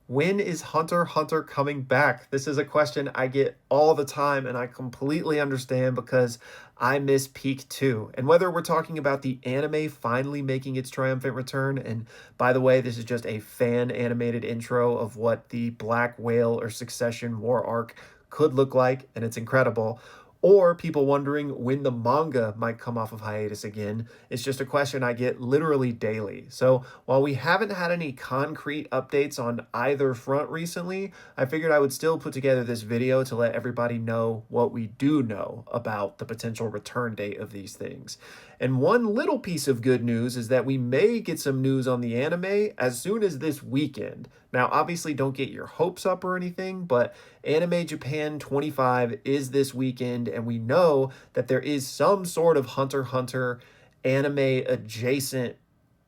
When is Hunter x Hunter coming back? This is a question I get all the time, and I completely understand because I miss Peak too. And whether we're talking about the anime finally making its triumphant return, and by the way, this is just a fan animated intro of what the Black Whale or Succession War arc could look like, and it's incredible. Or people wondering when the manga might come off of hiatus again. It's just a question I get literally daily. So while we haven't had any concrete updates on either front recently, I figured I would still put together this video to let everybody know what we do know about the potential return date of these things. And one little piece of good news is that we may get some news on the anime as soon as this weekend. Now, obviously, don't get your hopes up or anything, but Anime Japan 25 is this weekend, and we know that there is some sort of Hunter x Hunter anime adjacent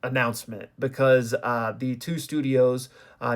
announcement because the two studios,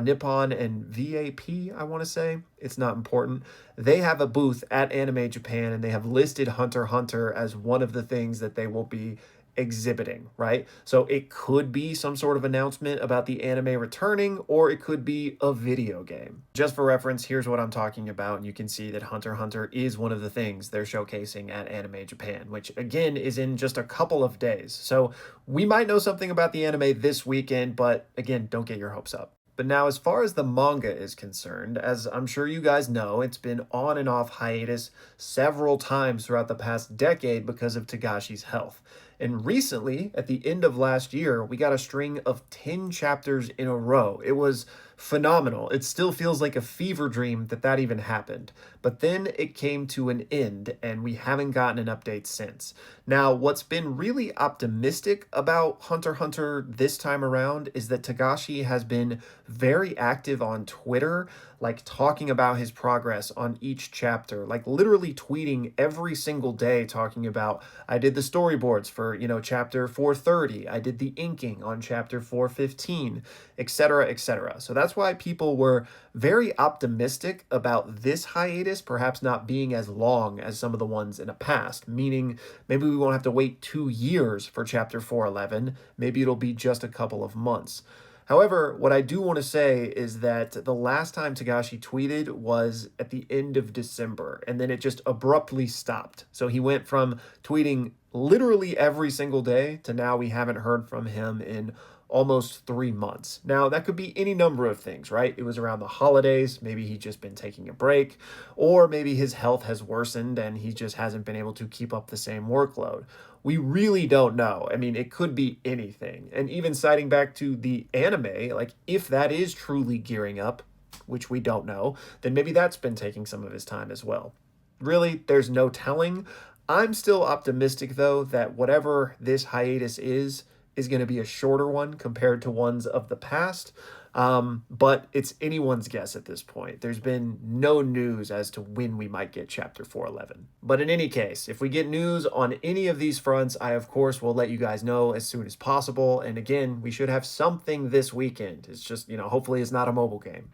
Nippon and VAP, I want to say, it's not important. They have a booth at Anime Japan and they have listed Hunter x Hunter as one of the things that they will be exhibiting, right? So it could be some sort of announcement about the anime returning, or it could be a video game. Just for reference, here's what I'm talking about, and you can see that Hunter x Hunter is one of the things they're showcasing at Anime Japan, which again is in just a couple of days. So we might know something about the anime this weekend, but again, don't get your hopes up. But now, as far as the manga is concerned, as I'm sure you guys know, it's been on and off hiatus several times throughout the past decade because of Tagashi's health. And recently, at the end of last year, we got a string of 10 chapters in a row. It was phenomenal. It still feels like a fever dream that that even happened. But then it came to an end, and we haven't gotten an update since. Now, what's been really optimistic about Hunter x Hunter this time around is that Tagashi has been very active on Twitter, like talking about his progress on each chapter, like literally tweeting every single day, talking about, I did the storyboards for, chapter 430, I did the inking on chapter 415, etc., etc. So that's why people were very optimistic about this hiatus perhaps not being as long as some of the ones in the past, meaning maybe we won't have to wait 2 years for chapter 411, maybe it'll be just a couple of months. However, what I do want to say is that the last time Tagashi tweeted was at the end of December, and then it just abruptly stopped. So he went from tweeting literally every single day to now we haven't heard from him in almost 3 months. Now, that could be any number of things, right? It was around the holidays. Maybe he's just been taking a break, or maybe his health has worsened and he just hasn't been able to keep up the same workload. We really don't know. I mean, it could be anything. And even citing back to the anime, like if that is truly gearing up, which we don't know, then maybe that's been taking some of his time as well. Really, there's no telling. I'm still optimistic, though, that whatever this hiatus is going to be a shorter one compared to ones of the past. But it's anyone's guess at this point. There's been no news as to when we might get chapter 411. But in any case, if we get news on any of these fronts, I of course will let you guys know as soon as possible. And again, we should have something this weekend. It's just, hopefully it's not a mobile game.